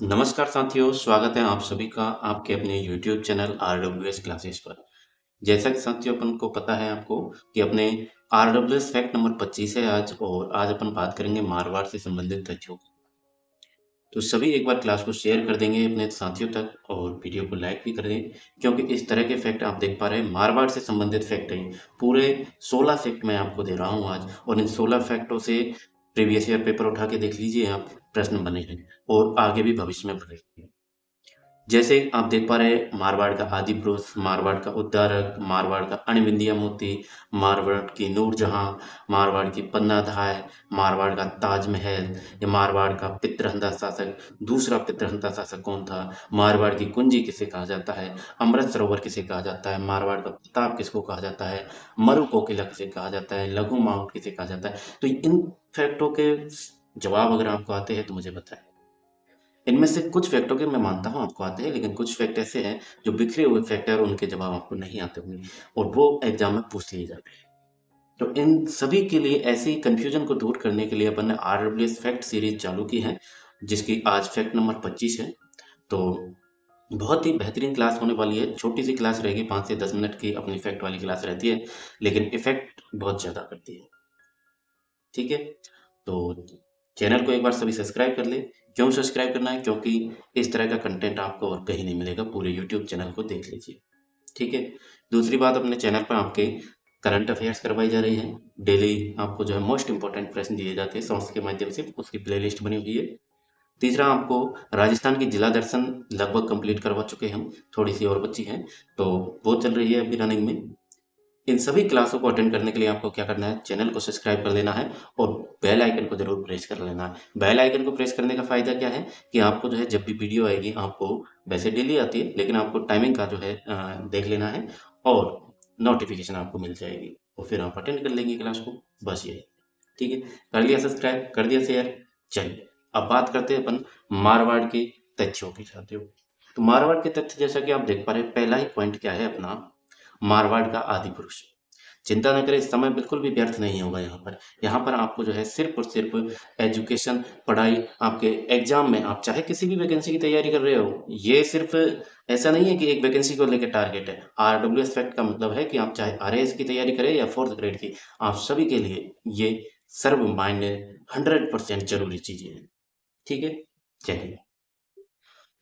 नमस्कार साथियों, स्वागत है आप सभी का आपके अपने YouTube चैनल RWS क्लासेस पर। जैसा कि साथियों अपन को पता है आपको कि अपने RWS फैक्ट नंबर 25 है आज और आज अपन बात करेंगे मारवाड़ से संबंधित तथ्यों की। तो सभी एक बार क्लास को शेयर कर देंगे अपने साथियों तक और वीडियो को लाइक भी कर दें क्योंकि इस तरह के फैक्ट आप देख पा रहे हैं मारवाड़ से संबंधित फैक्ट है। पूरे 16 फैक्ट मैं आपको दे रहा हूँ आज और इन 16 फैक्टों से प्रीवियस ईयर पेपर उठा के देख लीजिए आप, प्रश्न बने हैं और आगे भी भविष्य में बढ़ेंगे। जैसे आप देख पा रहे हैं मारवाड़ का आदि पुरुष, मारवाड़ का उद्धारक, मारवाड़ का अणिबिंदिया मोती, मारवाड़ की नूरजहां, मारवाड़ की पन्नाधाय, मारवाड़ का ताजमहल या मारवाड़ का पितृहंता शासक। दूसरा पितृहंता शासक कौन था? मारवाड़ की कुंजी किसे कहा जाता है? अमृत सरोवर किसे कहा जाता है? मारवाड़ का प्रताप किसको कहा जाता है? मरु कोकिला किसे कहा जाता है? लघु माउंट किसे कहा जाता है? तो इन फैक्टों के जवाब अगर आपको आते हैं तो मुझे बताएं। इनमें से कुछ फैक्टों के मैं मानता हूँ आपको आते हैं, लेकिन कुछ फैक्ट ऐसे हैं जो बिखरे हुए फैक्ट हैं और उनके जवाब आपको नहीं आते होंगे और वो एग्जाम में पूछ लिए जाते हैं। तो इन सभी के लिए ऐसे ही कंफ्यूजन को दूर करने के लिए अपन ने RWS फैक्ट सीरीज चालू की है, जिसकी आज फैक्ट नंबर 25 है। तो बहुत ही बेहतरीन क्लास होने वाली है। छोटी सी क्लास रहेगी, 5 से 10 मिनट की अपनी फैक्ट वाली क्लास रहती है, लेकिन इफेक्ट बहुत ज़्यादा करती है। ठीक है, तो चैनल को एक बार सभी सब्सक्राइब कर ले। क्यों सब्सक्राइब करना है? क्योंकि इस तरह का कंटेंट आपको और कहीं नहीं मिलेगा, पूरे यूट्यूब चैनल को देख लीजिए। ठीक है, दूसरी बात, अपने चैनल पर आपके करंट अफेयर्स करवाई जा रही हैं। डेली आपको जो है मोस्ट इंपॉर्टेंट प्रश्न दिए जाते हैं शॉर्ट्स के माध्यम से, उसकी प्लेलिस्ट बनी हुई है। तीसरा, आपको राजस्थान की जिला दर्शन लगभग कंप्लीट करवा चुके हैं हम, थोड़ी सी और बची है, तो वो चल रही है अभी रनिंग में। इन सभी क्लासों को अटेंड करने के लिए आपको क्या करना है? चैनल को सब्सक्राइब कर लेना है और बेल आइकन को जरूर प्रेस कर लेना है। बेल आइकन को प्रेस करने का फायदा क्या है कि आपको जो है जब भी वीडियो आएगी, आपको वैसे डेली आती है लेकिन आपको टाइमिंग का जो है देख लेना है और नोटिफिकेशन आपको मिल जाएगी और फिर आप अटेंड कर लेंगे क्लास को। बस यही। ठीक है, कर लिया सब्सक्राइब, कर दिया शेयर। चलिए अब बात करते हैं अपन मारवाड़ के तथ्यों की साथियों। तो मारवाड़ के तथ्य जैसा कि आप देख पा रहे हैं, पहला ही पॉइंट क्या है अपना, मारवाड़ का आदि पुरुष। चिंता न करें, समय बिल्कुल भी व्यर्थ नहीं होगा यहाँ पर। यहाँ पर आपको जो है सिर्फ और सिर्फ एजुकेशन, पढ़ाई, आपके एग्जाम में आप चाहे किसी भी वैकेंसी की तैयारी कर रहे हो, ये सिर्फ ऐसा नहीं है कि एक वैकेंसी को लेकर टारगेट है। RWS फैक्ट का मतलब है कि आप चाहे RAS की तैयारी करें या 4th ग्रेड की, आप सभी के लिए ये सर्व मान्य 100% जरूरी चीजें हैं। ठीक है, चलिए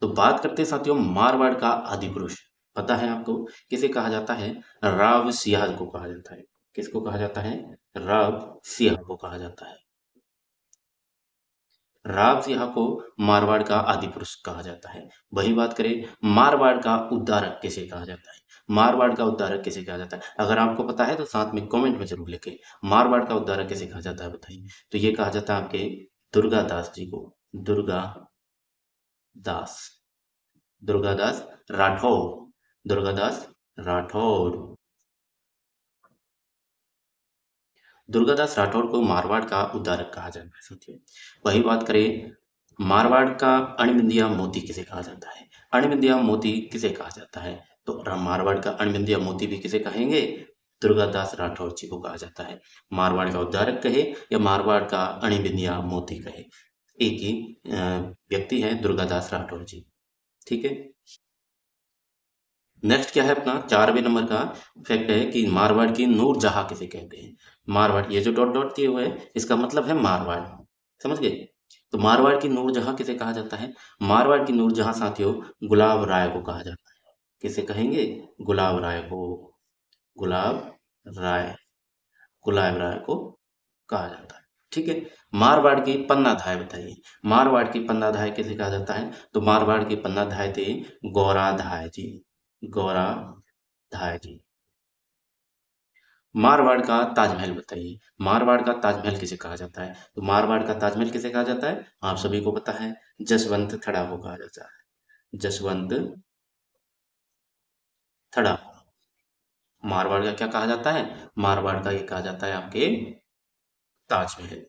तो बात करते हैं साथियों मारवाड़ का आदि पुरुष। पता है आपको किसे कहा जाता है? राव सिंह को कहा जाता है। किसको कहा जाता है? राव सिंह को कहा जाता है। राव सिंह को मारवाड़ का आदि पुरुष कहा जाता है। वही बात करें, मारवाड़ का उद्धारक किसे कहा जाता है? मारवाड़ का उद्धारक किसे कहा जाता है? अगर आपको पता है तो साथ में कमेंट में जरूर लिखें। मारवाड़ का उद्धारक किसे कहा जाता है बताइए। तो ये कहा जाता है आपके दुर्गादास जी को। दुर्गा दास, दुर्गादास राठौड़, दुर्गादास राठौड़। दुर्गादास राठौड़ को मारवाड़ का उद्धारक कहा जाता है साथियों। वही बात करें, मारवाड़ का अणिबिंदिया मोती किसे कहा जाता है? अणिबिंदिया मोती किसे कहा जाता है? तो मारवाड़ का अणिबिंदिया मोती भी किसे कहेंगे? दुर्गादास राठौड़ जी को कहा जाता है। मारवाड़ का उद्धारक कहे या मारवाड़ का अणिबिंदिया मोती कहे, एक ही व्यक्ति है दुर्गादास राठौड़ जी। ठीक है, नेक्स्ट क्या है अपना 4वें नंबर का फैक्ट है कि मारवाड़ की नूरजहां किसे कहते हैं? मारवाड़, ये जो डॉट डॉट दिए हुए हैं इसका मतलब है मारवाड़। समझ गए? तो मारवाड़ की नूरजहां किसे कहा जाता है? मारवाड़ की नूरजहां साथियों गुलाब राय को कहा जाता है। किसे कहेंगे? गुलाब राय को। गुलाब राय, गुलाब राय को कहा जाता है। ठीक है, मारवाड़ की पन्नाधाय बताइए। मारवाड़ की पन्नाधाय किसे कहा जाता है? तो मारवाड़ की पन्नाधाय थे गौराधाय जी। गौराधाय जी। मारवाड़ का ताजमहल बताइए। मारवाड़ का ताजमहल किसे कहा जाता है? तो मारवाड़ का ताजमहल किसे कहा जाता है? आप सभी को पता है, जसवंत थड़ा को कहा जाता है। जसवंत थड़ा। मारवाड़ का क्या कहा जाता है? मारवाड़ का ये कहा जाता है आपके ताजमहल।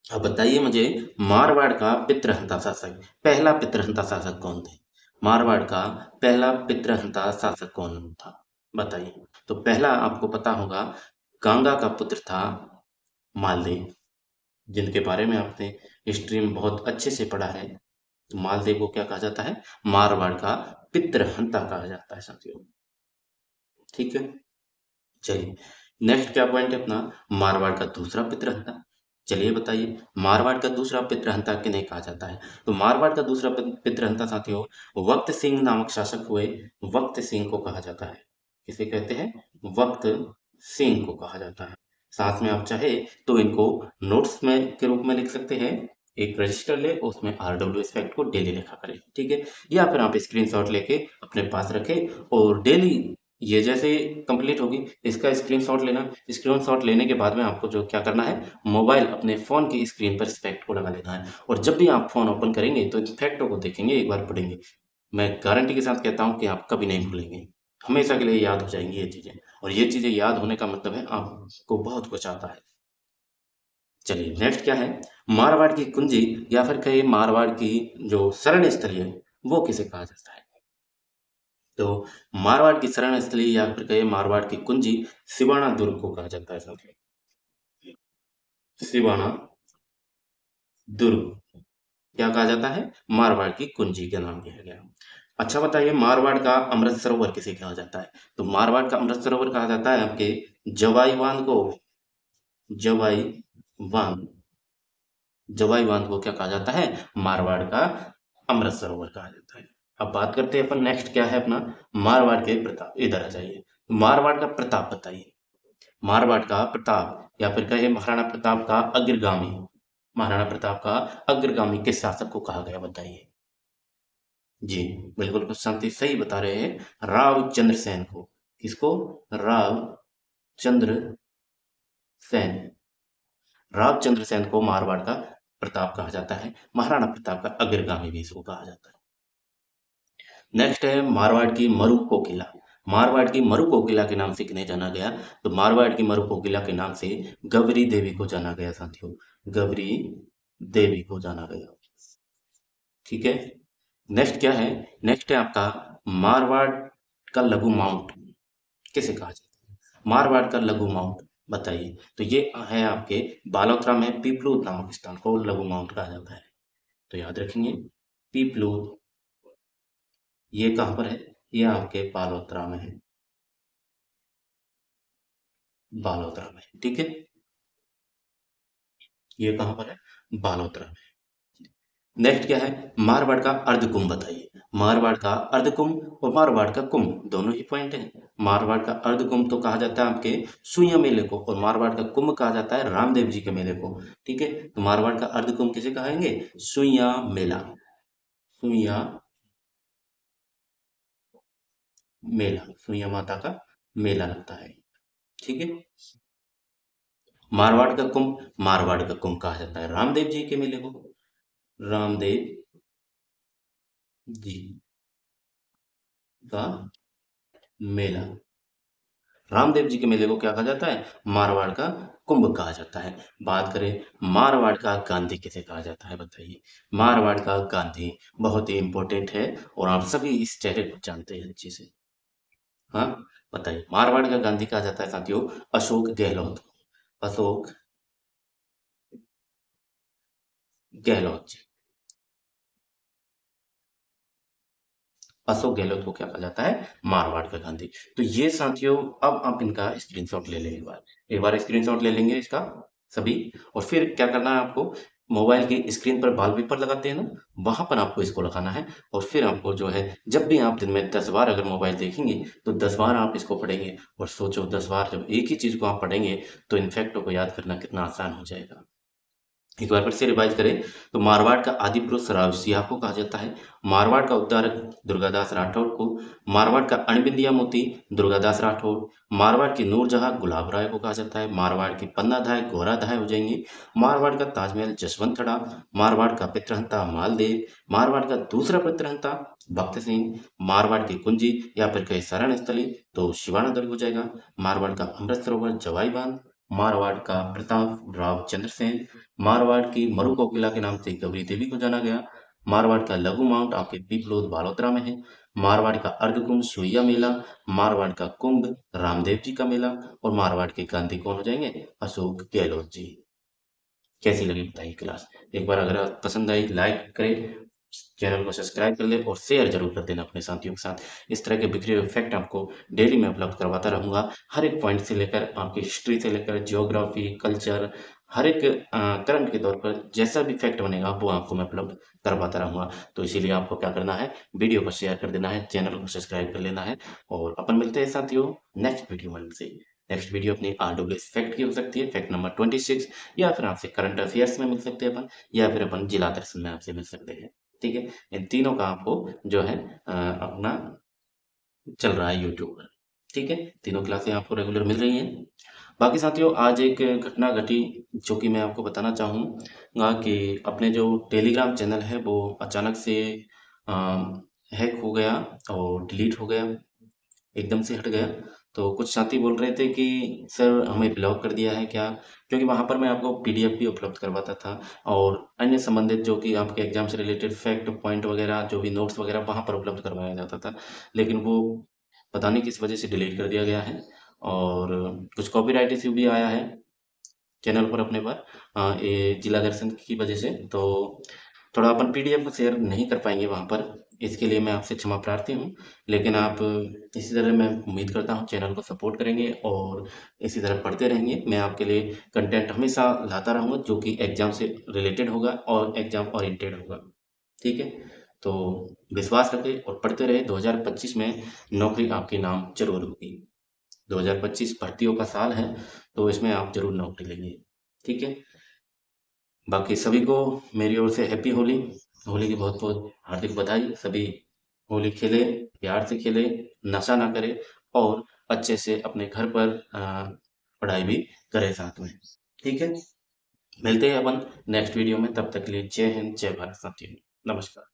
अब बताइए मुझे, मारवाड़ का पितृहंता शासक, पहला पितृहंता शासक कौन थे? मारवाड़ का पहला पितृहंता शासक कौन था बताइए। तो पहला आपको पता होगा, गंगा का पुत्र था मालदेव। जिनके बारे में आपने हिस्ट्री में बहुत अच्छे से पढ़ा है। तो मालदेव को क्या कहा जाता है? मारवाड़ का पितृहंता कहा जाता है साथियों। ठीक है, चलिए नेक्स्ट क्या पॉइंट है अपना? मारवाड़ का दूसरा पितृहंता। चलिए बताइए, मारवाड़ का दूसरा पितृहंता किन्हें कहा जाता है? तो मारवाड़ का दूसरा पितृहंता साथियों, वक्त सिंह नामक शासक हुए, वक्त सिंह को कहा जाता है। किसे कहते हैं? वक्त सिंह को कहा जाता है। साथ में आप चाहे तो इनको नोट्स में के रूप में लिख सकते हैं। एक रजिस्टर ले, उसमें RWS फैक्ट को डेली लिखा करें, ठीक है? या फिर आप स्क्रीनशॉट लेके अपने पास रखें और डेली ये जैसे कंप्लीट होगी इसका स्क्रीनशॉट लेना। स्क्रीनशॉट लेने के बाद में आपको जो क्या करना है, मोबाइल अपने फ़ोन की स्क्रीन पर इस फैक्ट को लगा लेना है और जब भी आप फ़ोन ओपन करेंगे तो इन फैक्टों को देखेंगे, एक बार पढ़ेंगे। मैं गारंटी के साथ कहता हूँ कि आप कभी नहीं भूलेंगे, हमेशा के लिए याद हो जाएँगी ये चीज़ें, और ये चीज़ें याद होने का मतलब है आपको बहुत कुछ आता है। चलिए नेक्स्ट क्या है? मारवाड़ की कुंजी या फिर कहिए मारवाड़ की जो शरण स्थली है, वो किसे कहा जाता है? तो मारवाड़ की शरण स्थली या फिर कहिए मारवाड़ की कुंजी सिवाना दुर्ग को कहा जाता है साथियों। सिवाना दुर्ग क्या कहा जाता है? मारवाड़ की कुंजी का नाम दिया गया। अच्छा बताइए, मारवाड़ का अमृत सरोवर किसे कहा जाता है? तो मारवाड़ का अमृत सरोवर कहा जाता है आपके जवाई बांध को। जवाई बांध, जवाई बांध को क्या कहा जाता है? मारवाड़ का अमृत सरोवर कहा जाता है। अब बात करते हैं अपन, नेक्स्ट क्या है अपना? मारवाड़ के प्रताप। इधर आ जाइए, मारवाड़ का प्रताप बताइए। मारवाड़ का प्रताप या फिर कहे महाराणा प्रताप का अग्रगामी, महाराणा प्रताप का अग्रगामी किस शासक को कहा गया बताइए? जी, बिल्कुल कुछ शांति सही बता रहे हैं, राव चंद्रसेन को। किसको? राव चंद्र सेन। राव चंद्रसेन को मारवाड़ का प्रताप कहा जाता है, महाराणा प्रताप का अग्रगामी भी इसको कहा जाता है। नेक्स्ट है मारवाड़ की मरु कोकिला। मारवाड़ की मरु कोकिला के नाम से किन्हें जाना गया? तो मारवाड़ की मरु कोकिला के नाम से गौरी देवी को जाना गया साथियों। गौरी देवी को जाना गया। ठीक है, नेक्स्ट क्या है? नेक्स्ट है आपका मारवाड़ का लघु माउंट किसे कहा जाता है? मारवाड़ का लघु माउंट बताइए। तो ये है आपके बालोतरा में पीपलूद नामक स्थान को लघु माउंट कहा जाता है। तो याद रखेंगे, पीपलूद ये कहाँ पर है? ये आपके बालोतरा में है, बालोतरा में, ठीक है? ये कहाँ पर है? बालोतरा में। नेक्स्ट क्या है? मारवाड़ का अर्धकुंभ बताइए। मारवाड़ का अर्धकुंभ और मारवाड़ का कुंभ दोनों ही पॉइंट है। मारवाड़ का अर्धकुंभ तो कहा जाता है आपके सुइया मेले को, और मारवाड़ का कुंभ कहा जाता है रामदेव जी के मेले को। ठीक है, तो मारवाड़ का अर्धकुंभ किसे कहेंगे? सुइया मेला। सुइया मेला, सुइया माता का मेला लगता है। ठीक है, मारवाड़ का कुंभ, मारवाड़ का कुंभ कहा जाता है रामदेव जी के मेले को। रामदेव जी का मेला, रामदेव जी के मेले को क्या कहा जाता है? मारवाड़ का कुंभ कहा जाता है। बात करें मारवाड़ का गांधी किसे कहा जाता है बताइए? मारवाड़ का गांधी बहुत ही इंपॉर्टेंट है और आप सभी इस चेहरे को जानते हैं अच्छे से। हाँ, बताइए, मारवाड़ का गांधी कहा जाता है साथियों अशोक गहलोत। अशोक गहलोत जी। अशोक गहलोत को क्या कहा जाता है? मारवाड़ का गांधी। तो ये साथियों, अब आप इनका स्क्रीनशॉट ले लें, एक बार स्क्रीनशॉट ले लेंगे इसका सभी, और फिर क्या करना है आपको? मोबाइल की स्क्रीन पर वॉलपेपर लगाते हैं ना, वहां पर आपको इसको लगाना है, और फिर आपको जो है जब भी आप दिन में 10 बार अगर मोबाइल देखेंगे तो 10 बार आप इसको पढ़ेंगे, और सोचो 10 बार जब एक ही चीज को आप पढ़ेंगे तो इन फैक्टों को याद करना कितना आसान हो जाएगा। एक बार फिर से रिवाइज करें तो मारवाड़ का आदि पुरुष राव सिंह को कहा जाता है, मारवाड़ का उद्धारक दुर्गादास राठौड़ को, मारवाड़ का अणबिंदिया मोती दुर्गादास राठौड़, मारवाड़ की नूरजहां गुलाब राय को कहा जाता है, मारवाड़ की पन्नाधाय गोराधाय हो जाएंगे, मारवाड़ का ताजमहल जसवंतड़ा, मारवाड़ का पितृहंता मालदेव, मारवाड़ का दूसरा पितृहंता भक्त सिंह, मारवाड़ की कुंजी या फिर कहीं शरण स्थली तो शिवाना दुर्ग हो जाएगा, मारवाड़ का अमृत सरोवर जवाई बांध, मारवाड़ का प्रताप राव चंद्रसेन, मारवाड़ की मरु कोकिला के नाम से गौरी देवी को जाना गया, मारवाड़ का लघु माउंट आपके पीपलोद बालोतरा में है, मारवाड़ का अर्धकुंभ सुइया मेला, मारवाड़ का कुंभ रामदेव जी का मेला, और मारवाड़ के गांधी कौन हो जाएंगे? अशोक गहलोत जी। कैसी लगी बताइए क्लास। एक बार अगर पसंद आई लाइक करें, चैनल को सब्सक्राइब कर ले और शेयर जरूर कर देना अपने साथियों के साथ। इस तरह के बिखरे हुए फैक्ट आपको डेली मैं उपलब्ध करवाता रहूँगा। हर एक पॉइंट से लेकर आपकी हिस्ट्री से लेकर ज्योग्राफी, कल्चर, हर एक करंट के तौर पर जैसा भी फैक्ट बनेगा वो आपको मैं उपलब्ध करवाता रहूँगा। तो इसीलिए आपको क्या करना है, वीडियो को शेयर कर देना है, चैनल को सब्सक्राइब कर लेना है और अपन मिलते हैं साथियों नेक्स्ट वीडियो में से। नेक्स्ट वीडियो अपनी आरडब्ल्यूएस फैक्ट की हो सकती है, फैक्ट नंबर 26, या फिर आपसे करंट अफेयर्स में मिल सकते हैं अपन, या फिर अपन जिला दर्शन में आपसे मिल सकते हैं। ठीक है, इन तीनों का आपको जो है अपना चल रहा है यूट्यूब पर। ठीक है, तीनों क्लासें आपको रेगुलर मिल रही हैं। बाकी साथियों आज एक घटना घटी जो कि मैं आपको बताना चाहूँगा कि अपने जो टेलीग्राम चैनल है वो अचानक से हैक हो गया और डिलीट हो गया, एकदम से हट गया। तो कुछ साथी बोल रहे थे कि सर हमें ब्लॉक कर दिया है क्या? क्योंकि वहाँ पर मैं आपको पीडीएफ भी उपलब्ध करवाता था और अन्य संबंधित जो कि आपके एग्ज़ाम से रिलेटेड फैक्ट पॉइंट वगैरह जो भी नोट्स वगैरह वहाँ पर उपलब्ध करवाया जाता था। लेकिन वो पता नहीं किस वजह से डिलीट कर दिया गया है और कुछ कॉपीराइट इश्यू भी आया है चैनल पर अपने पर ये जिला दर्शन की वजह से। तो थोड़ा अपन पीडीएफ शेयर नहीं कर पाएँगे वहाँ पर, इसके लिए मैं आपसे क्षमा प्रार्थी हूँ। लेकिन आप इसी तरह मैं उम्मीद करता हूँ चैनल को सपोर्ट करेंगे और इसी तरह पढ़ते रहेंगे। मैं आपके लिए कंटेंट हमेशा लाता रहूँगा जो कि एग्ज़ाम से रिलेटेड होगा और एग्ज़ाम ओरिएंटेड होगा। ठीक है? तो विश्वास रखें और पढ़ते रहें, 2025 में नौकरी आपके नाम ज़रूर होगी। 2025 भर्तियों का साल है, तो इसमें आप ज़रूर नौकरी लेंगे। ठीक है? बाकी सभी को मेरी ओर से हैप्पी होली। होली की बहुत-बहुत हार्दिक बधाई। सभी होली खेलें, प्यार से खेलें, नशा ना करें और अच्छे से अपने घर पर पढ़ाई भी करें साथ में। ठीक है? मिलते हैं अपन नेक्स्ट वीडियो में, तब तक के लिए जय हिंद, जय भारत साथियों। नमस्कार।